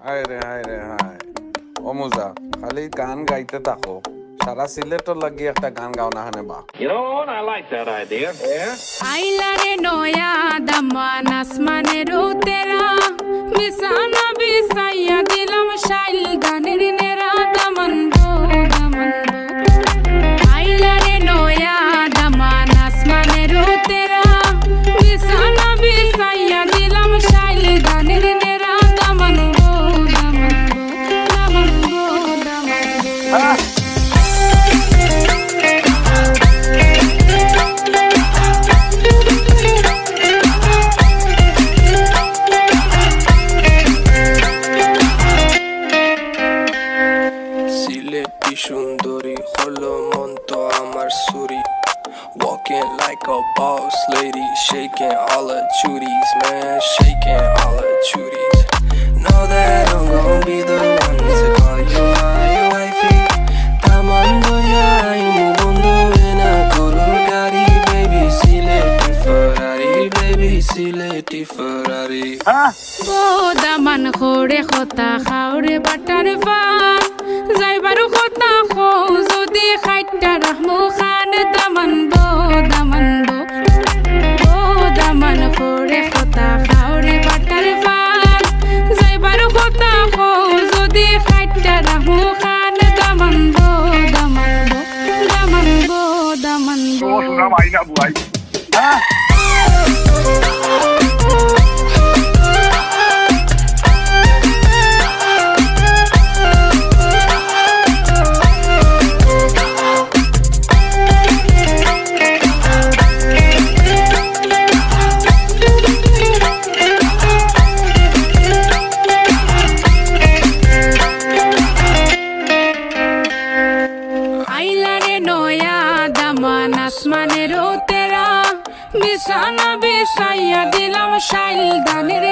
হায় রে হায় রে হায়। অমুজা খালি গান গাইতে থাকো, সারা সিলেটর লাগি একটা গান গাও না হানে বা। You know what? I like that idea. Yeah. আইলারে নয়া দামান আসমানের তেরা বিছানা বিছাইয়া দিলাম শাইল গানের নেরা দামান গো দামান গো। আইলারে নয়া দামান আসমানের তেরা বিছানা বিছাইয়া দিলাম শাইল গানের নেরা দামান গো দামান গো দামান গো দামান গো। সিলেটি সুন্দরী হলো মন তো আমার সুরি Walking like a boss lady, shaking all her chuties, man, shaking all her chuties. Know that I'm gon' be the one to call you my wifey. Tamando ya imu bondo ena koro gari, baby Sileti Ferrari, baby Sileti Ferrari. O Daman খোরে খতা খাওরে butter fun যাইবারু খতা খো যদি খাইটা রাহমু খান দামান বো দামান বো। ও দামান খোরে খতা খাওরে butter fun যাইবারু খতা খো যদি খাইটা রাহমু খান দামান বো দামান বো দামান বো দামান বো। আইলারে নয়া দামান আসমানের তেরা বিছানা বিছাইয়া দিলাম শাইল দানের